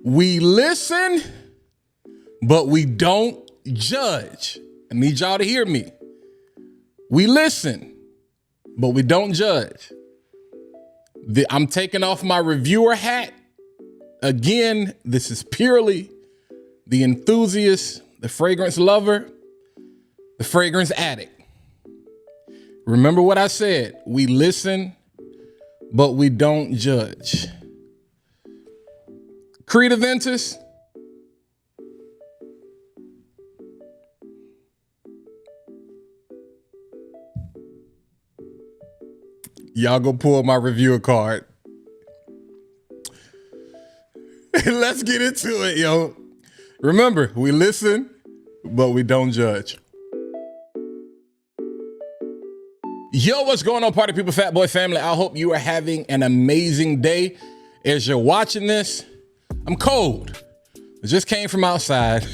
We listen, but we don't judge. I need y'all to hear me. We listen, but we don't judge. I'm taking off my reviewer hat. Again, this is purely the enthusiast, the fragrance lover, the fragrance addict. Remember what I said. We listen, but we don't judge. Creed Aventus. Y'all go pull my reviewer card. Let's get into it, yo. Remember, we listen, but we don't judge. Yo, what's going on, party people, fat boy family? I hope you are having an amazing day. As you're watching this, I'm cold. I just came from outside,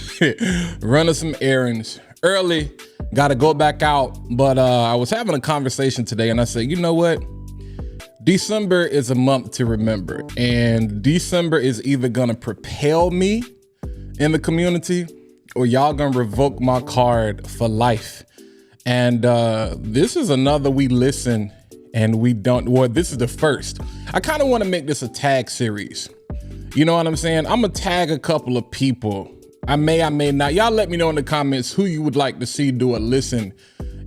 running some errands. Early, gotta go back out. But I was having a conversation today and I said, you know what? December is a month to remember. And December is either gonna propel me in the community or y'all gonna revoke my card for life. And this is another we listen and we don't, well, this is the first. I kind of want to make this a tag series. You know what I'm saying? I'm gonna tag a couple of people. I may not. Y'all let me know in the comments who you would like to see do a listen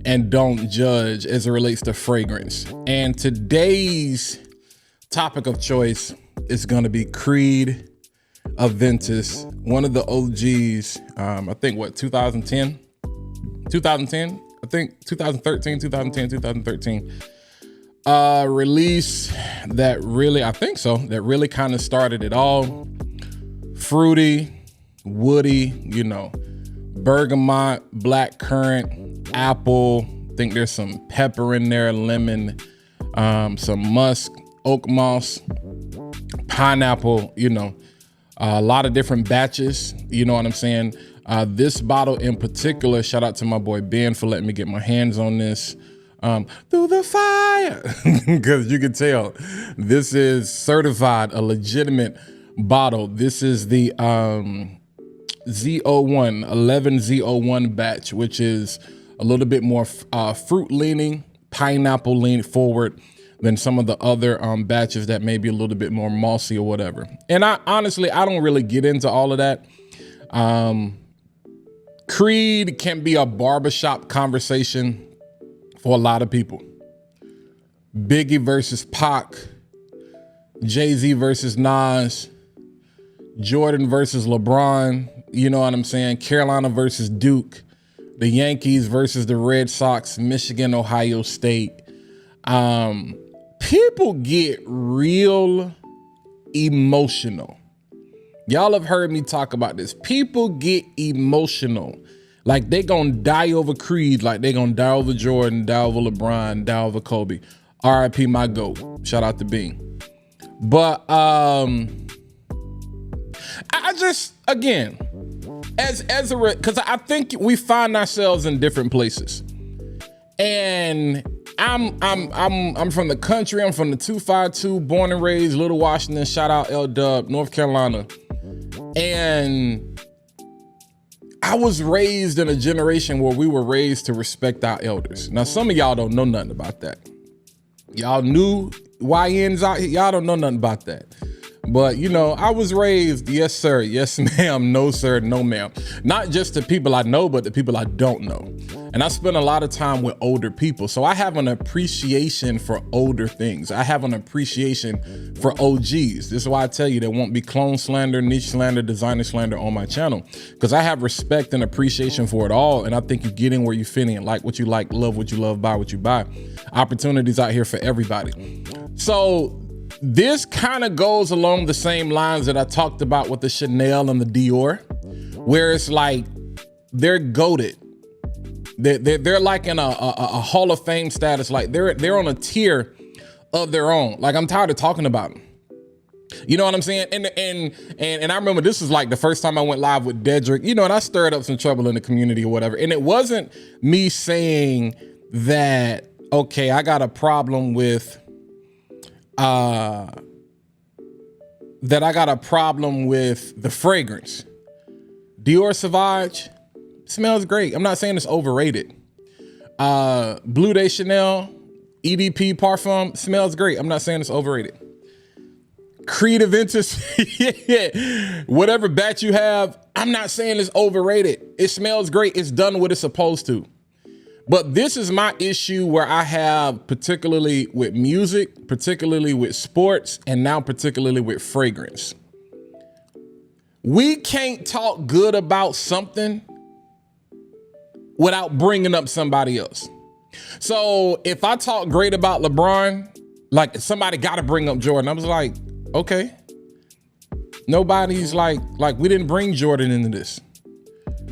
and don't judge as it relates to fragrance. And today's topic of choice is gonna be Creed Aventus, one of the OGs. I think what, 2010? I think 2013. Release that really, I think so, that really kind of started it all. Fruity, woody, you know, bergamot, black currant, apple. I think there's some pepper in there, lemon, some musk, oak moss, pineapple, you know, a lot of different batches, you know what I'm saying? This bottle in particular, shout out to my boy Ben for letting me get my hands on this through the fire, because you can tell this is certified, a legitimate bottle. This is the Z01, 11 Z01 batch, which is a little bit more fruit leaning, pineapple lean forward than some of the other batches that may be a little bit more mossy or whatever. And I honestly don't really get into all of that. Creed can be a barbershop conversation for a lot of people. Biggie versus Pac, Jay-Z versus Nas, Jordan versus LeBron, you know what I'm saying? Carolina versus Duke, the Yankees versus the Red Sox, Michigan, Ohio State. People get real emotional. Y'all have heard me talk about this. People get emotional. Like they gonna die over Creed, like they gonna die over Jordan, die over LeBron, die over Kobe. RIP my GOAT. Shout out to Bean. But I just, again, because I think we find ourselves in different places. And I'm from the country. I'm from the 252, born and raised, Little Washington. Shout out L-Dub, North Carolina. And I was raised in a generation where we were raised to respect our elders. Now, some of y'all don't know nothing about that. Y'all new YNs out here, y'all don't know nothing about that. But, you know, I was raised, yes, sir, yes, ma'am, no, sir, no, ma'am. Not just the people I know, but the people I don't know. And I spend a lot of time with older people. So I have an appreciation for older things. I have an appreciation for OGs. This is why I tell you there won't be clone slander, niche slander, designer slander on my channel. Because I have respect and appreciation for it all. And I think you get in where you fit in. Like what you like, love what you love, buy what you buy. Opportunities out here for everybody. So this kind of goes along the same lines that I talked about with the Chanel and the Dior, where it's like they're goated. They're like in a Hall of Fame status. Like they're on a tier of their own. Like I'm tired of talking about them. You know what I'm saying? And I remember this was like the first time I went live with Dedrick, you know, and I stirred up some trouble in the community or whatever. And it wasn't me saying that, okay, I got a problem with that I got a problem with the fragrance. Dior Sauvage smells great. I'm not saying it's overrated. Bleu de Chanel EDP Parfum smells great. I'm not saying it's overrated. Creed Aventus, yeah, whatever batch you have, I'm not saying it's overrated. It smells great. It's done what it's supposed to. But this is my issue where I have, particularly with music, particularly with sports, and now particularly with fragrance. We can't talk good about something without bringing up somebody else. So if I talk great about LeBron, like somebody got to bring up Jordan. I was like, okay. Nobody's like we didn't bring Jordan into this.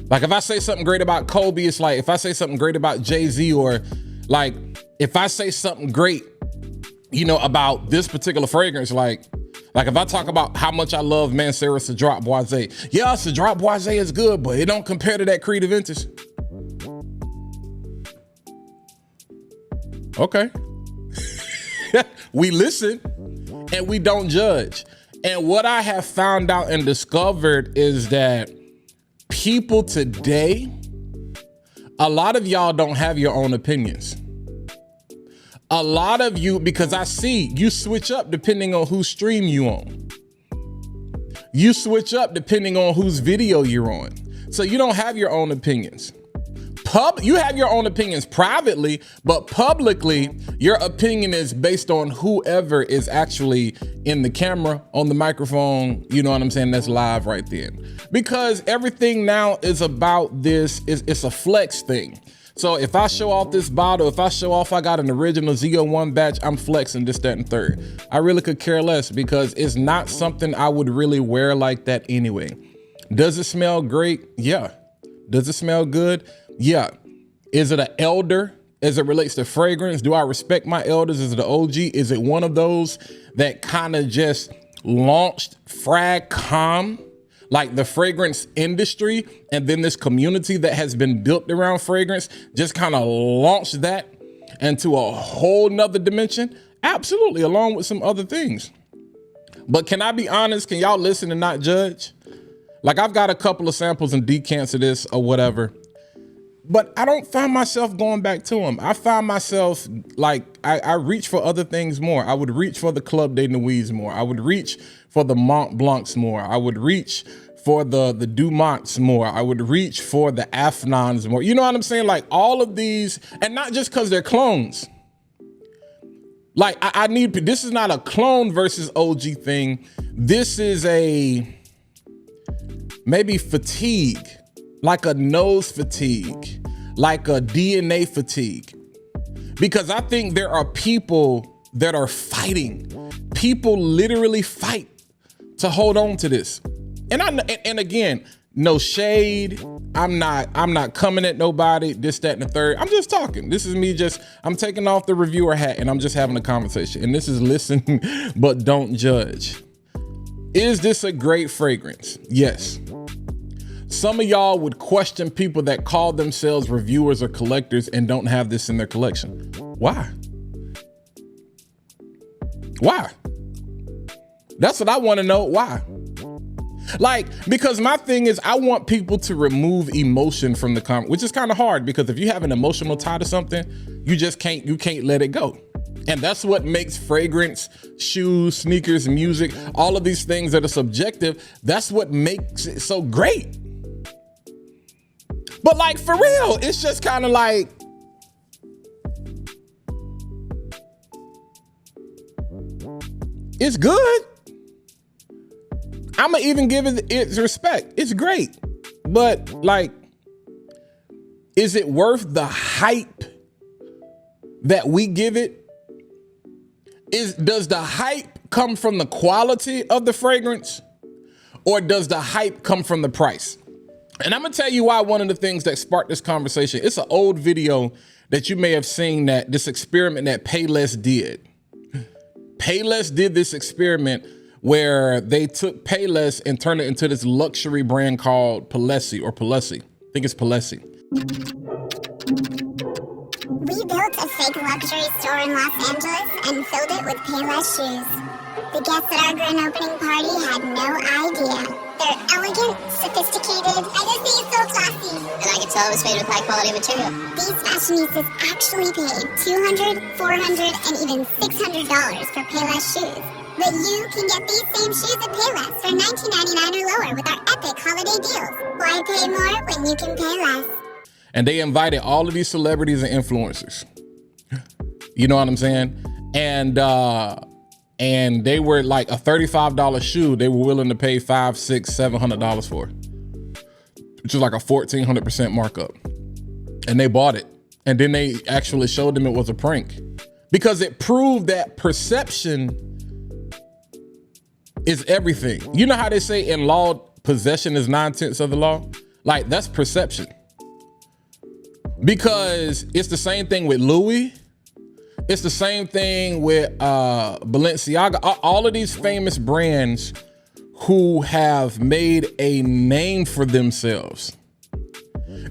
Like if I say something great about Kobe, it's like if I say something great about Jay-Z, or like if I say something great, you know, about this particular fragrance, like if I talk about how much I love Mancera Cedrat Boisé. Yeah, Cedrat Boisé is good, but it don't compare to that Creed Aventus. Okay. We listen and we don't judge. And what I have found out and discovered is that people today, a lot of y'all don't have your own opinions. A lot of you, because I see you switch up depending on whose stream you on. You switch up depending on whose video you're on. So you don't have your own opinions. You have your own opinions privately, but publicly, your opinion is based on whoever is actually in the camera, on the microphone, you know what I'm saying, that's live right then. Because everything now is about this, it's a flex thing. So if I show off this bottle, if I show off I got an original Z01 batch, I'm flexing this, that, and third. I really could care less because it's not something I would really wear like that anyway. Does it smell great? Yeah. Does it smell good? Yeah. Is it an elder as it relates to fragrance? Do I respect my elders? Is it an OG? Is it one of those that kind of just launched frag-com, like the fragrance industry, and then this community that has been built around fragrance just kind of launched that into a whole nother dimension? Absolutely, along with some other things. But can I be honest? Can y'all listen and not judge? Like I've got a couple of samples and decants of this or whatever, but I don't find myself going back to them. I find myself like, I reach for other things more. I would reach for the Club de Nuits more. I would reach for the Mont Blancs more. I would reach for the Dumonts more. I would reach for the Afnans more. You know what I'm saying? Like all of these, and not just because they're clones. Like I need, this is not a clone versus OG thing. This is a maybe fatigue, like a nose fatigue, like a DNA fatigue. Because I think there are people that are fighting. People literally fight to hold on to this. And again, no shade. I'm not coming at nobody, this, that, and the third. I'm just talking. This is me I'm taking off the reviewer hat and I'm just having a conversation. And this is listen, but don't judge. Is this a great fragrance? Yes. Some of y'all would question people that call themselves reviewers or collectors and don't have this in their collection. Why? Why? That's what I want to know. Why? Like, because my thing is I want people to remove emotion from the comment, which is kind of hard because if you have an emotional tie to something, you can't let it go. And that's what makes fragrance, shoes, sneakers, music, all of these things that are subjective. That's what makes it so great. But like for real, it's just kind of like, it's good. I'ma even give it its respect. It's great. But like, is it worth the hype that we give it? Does the hype come from the quality of the fragrance, or does the hype come from the price? And I'm gonna tell you why one of the things that sparked this conversation, it's an old video that you may have seen, that this experiment that Payless did. Payless did this experiment where they took Payless and turned it into this luxury brand called Payless or Payless. I think it's Payless. We built a fake luxury store in Los Angeles and filled it with Payless shoes. The guests at our grand opening party had no idea. They're elegant, sophisticated. I just think it's so classy. And I could tell it was made with high-quality material. These fashionistas actually paid $200, $400, and even $600 for Payless shoes. But you can get these same shoes at Payless for $19.99 or lower with our epic holiday deals. Why pay more when you can pay less? And they invited all of these celebrities and influencers. You know what I'm saying? And they were like a $35 shoe. They were willing to pay $500, $600, $700 for, which is like a 1,400% markup. And they bought it. And then they actually showed them it was a prank because it proved that perception is everything. You know how they say in law, possession is 9/10 of the law? Like, that's perception. Because it's the same thing with Louis. It's the same thing with Balenciaga. All of these famous brands who have made a name for themselves.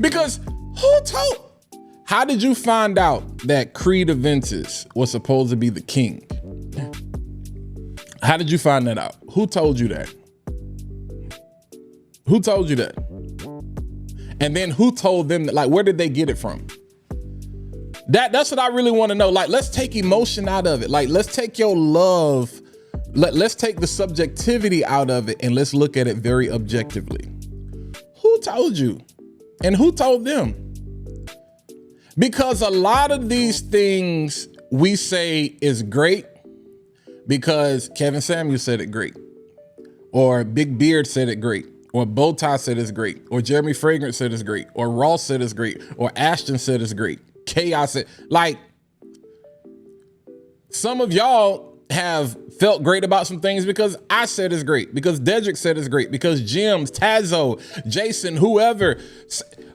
Because who told? How did you find out that Creed Aventus was supposed to be the king? How did you find that out? Who told you that? Who told you that? And then who told them that? Like, where did they get it from? That's what I really want to know. Like, let's take emotion out of it. Like, let's take your love. Let's take the subjectivity out of it and let's look at it very objectively. Who told you? And who told them? Because a lot of these things we say is great because Kevin Samuels said it great, or Big Beard said it great, or Bowtie said it's great, or Jeremy Fragrance said it's great, or Ross said it's great, or Ashton said it's great. Chaos said, like, some of y'all have felt great about some things because I said it's great, because Dedrick said it's great, because Jims, Tazo, Jason, whoever.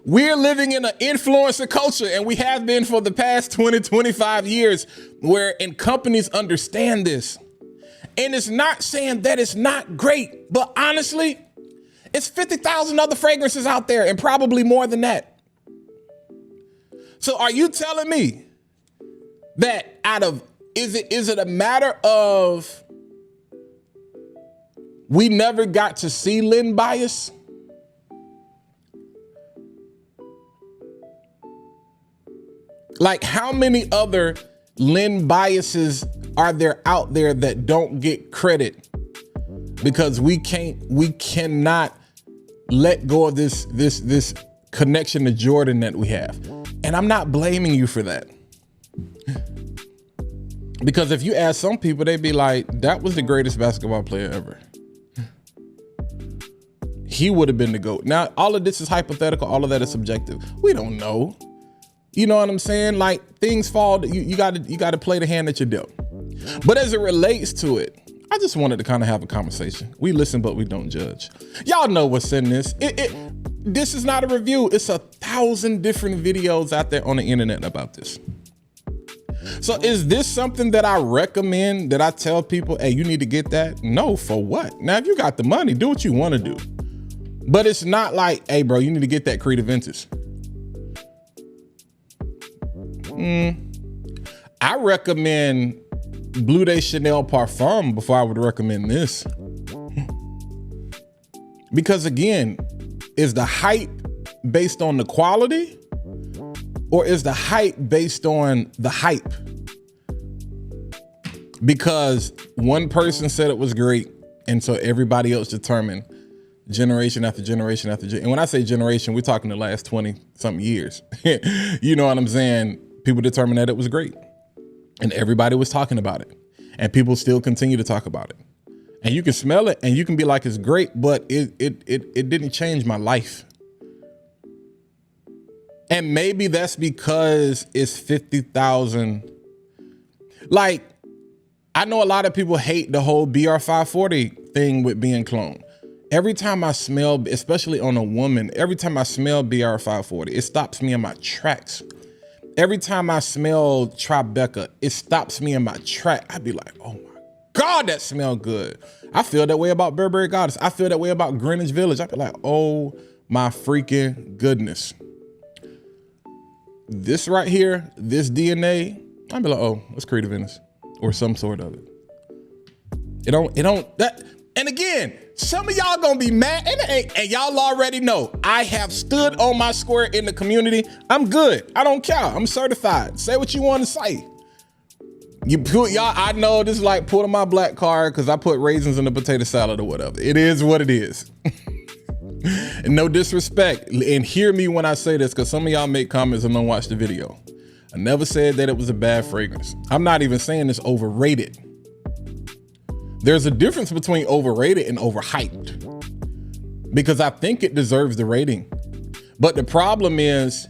We're living in an influencer culture, and we have been for the past 20, 25 years, and companies understand this. And it's not saying that it's not great, but honestly, it's 50,000 other fragrances out there and probably more than that. So are you telling me that is it a matter of we never got to see Lynn Bias? Like, how many other Lynn Biases are there out there that don't get credit because we cannot let go of this connection to Jordan that we have? And I'm not blaming you for that. Because if you ask some people, they'd be like, that was the greatest basketball player ever. He would have been the GOAT. Now, all of this is hypothetical. All of that is subjective. We don't know. You know what I'm saying? Like, things fall. You got to play the hand that you're dealt. But as it relates to it, I just wanted to kind of have a conversation. We listen, but we don't judge. Y'all know what's in this. This is not a review. It's 1,000 different videos out there on the internet about this. So is this something that I recommend, that I tell people, hey, you need to get that? No, for what? Now, if you got the money, do what you want to do. But it's not like, hey, bro, you need to get that Creed Aventus. I recommend Blue Day Chanel Parfum before I would recommend this. Because again, is the hype based on the quality, or is the hype based on the hype? Because one person said it was great, and so everybody else determined generation after generation after generation. And when I say generation, we're talking the last 20 something years. You know what I'm saying? People determined that it was great, and everybody was talking about it, and people still continue to talk about it. And you can smell it and you can be like, it's great, but it didn't change my life. And maybe that's because it's 50,000. Like, I know a lot of people hate the whole BR540 thing with being cloned. Every time I smell, especially on a woman, every time I smell BR540, it stops me in my tracks. Every time I smell Tribeca, it stops me in my track. I'd be like, oh my God, that smells good. I feel that way about Burberry Goddess. I feel that way about Greenwich Village. I'd be like, oh my freaking goodness. This right here, this DNA, I'd be like, oh, it's Creed Aventus or some sort of it. And again, some of y'all gonna be mad, and y'all already know I have stood on my square in the community. I'm good. I don't care. I'm certified. Say what you want to say. You put y'all. I know this is like pulling my black card because I put raisins in the potato salad or whatever. It is what it is. And no disrespect. And hear me when I say this, because some of y'all make comments and don't watch the video. I never said that it was a bad fragrance. I'm not even saying it's overrated. There's a difference between overrated and overhyped, because I think it deserves the rating. But the problem is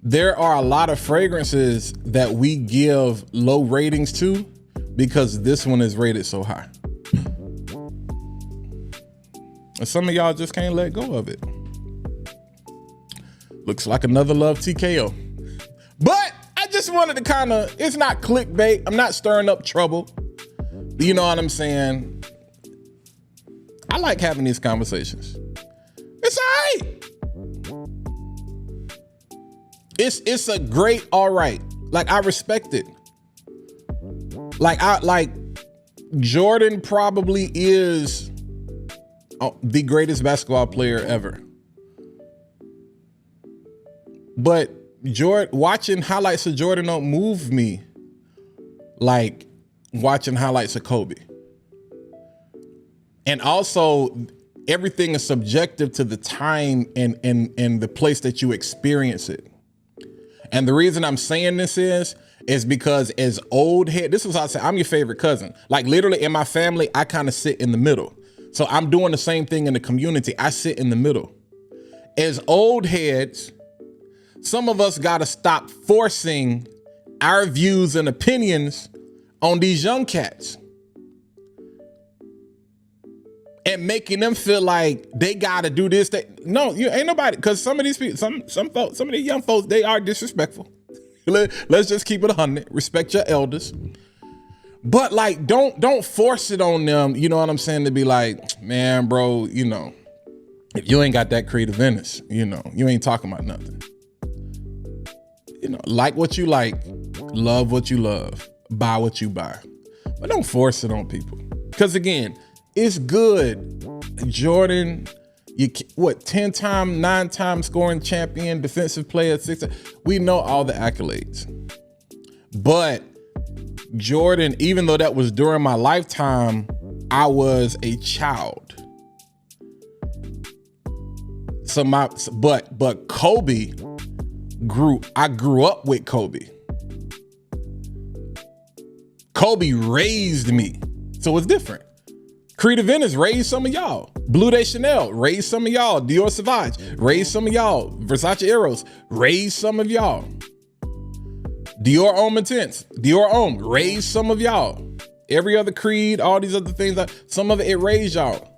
there are a lot of fragrances that we give low ratings to because this one is rated so high. And some of y'all just can't let go of it. Looks like another Love TKO. But I just wanted to kind of, it's not clickbait. I'm not stirring up trouble. You know what I'm saying? I like having these conversations. It's all right. It's a great all right. Like, I respect it. Like Jordan probably is the greatest basketball player ever. But watching highlights of Jordan don't move me like watching highlights of Kobe. And also, everything is subjective to the time and the place that you experience it. And the reason I'm saying this is because as old head, this is how I say, I'm your favorite cousin. Like, literally in my family, I kind of sit in the middle. So I'm doing the same thing in the community. I sit in the middle. As old heads, some of us got to stop forcing our views and opinions on these young cats and making them feel like they got to do this. No, you ain't nobody. Because some of these people, some folks, some of these young folks, they are disrespectful. Let's just keep it 100. Respect your elders. But like, don't force it on them. You know what I'm saying? To be like, man, bro, you know, if you ain't got that Creed Aventus, you know, you ain't talking about nothing. You know, like what you like, love what you love, buy what you buy. But don't force it on people. Because again, it's good. Jordan, 10-time, 9-time scoring champion, defensive player, 6. We know all the accolades. But Jordan, even though that was during my lifetime, I was a child. So but Kobe I grew up with Kobe. Kobe raised me. So it's different. Creed Aventus raised some of y'all. Blue de Chanel raised some of y'all. Dior Sauvage raised some of y'all. Versace Eros raised some of y'all. Dior Homme Intense, Dior Homme raised some of y'all. Every other Creed, all these other things, some of it raised y'all.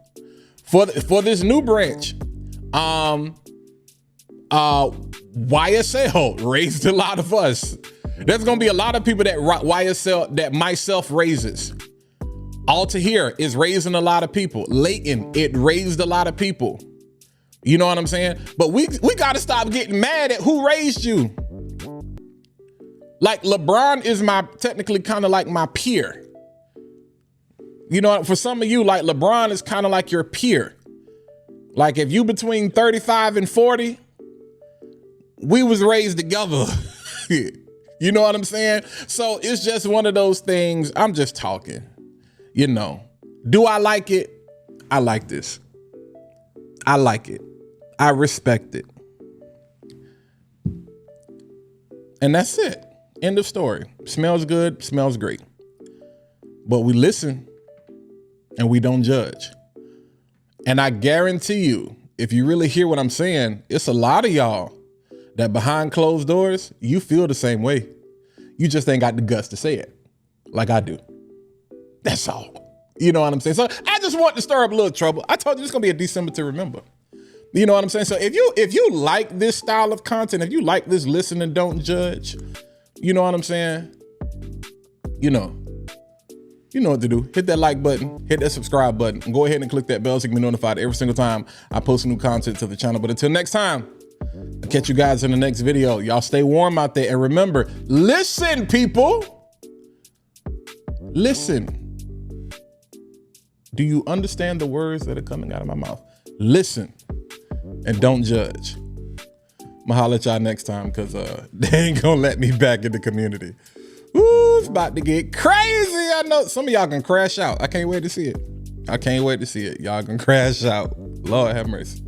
For this new branch, YSL raised a lot of us. There's gonna be a lot of people that YSL, that myself raises. Alta here is raising a lot of people. Leighton, it raised a lot of people. You know what I'm saying? But we gotta stop getting mad at who raised you. Like, LeBron is technically kind of like my peer. You know, for some of you, like, LeBron is kind of like your peer. Like, if you between 35 and 40, we was raised together. You know what I'm saying? So it's just one of those things. I'm just talking, you know. Do I like it? I like this. I like it. I respect it. And that's it. End of story. Smells good, smells great. But we listen and we don't judge. And I guarantee you, if you really hear what I'm saying, it's a lot of y'all that behind closed doors, you feel the same way. You just ain't got the guts to say it like I do. That's all. You know what I'm saying? So I just want to stir up a little trouble. I told you it's gonna be a December to remember. You know what I'm saying? So if you like this style of content, if you like this listen and don't judge, you know what I'm saying? You know what to do. Hit that like button, hit that subscribe button, and go ahead and click that bell so you can be notified every single time I post new content to the channel. But until next time, I'll catch you guys in the next video. Y'all stay warm out there. And remember, listen, people. Listen. Do you understand the words that are coming out of my mouth? Listen and don't judge. I'm gonna holler at y'all next time because they ain't gonna let me back in the community. Ooh, it's about to get crazy. I know some of y'all can crash out. I can't wait to see it. Y'all can crash out. Lord have mercy.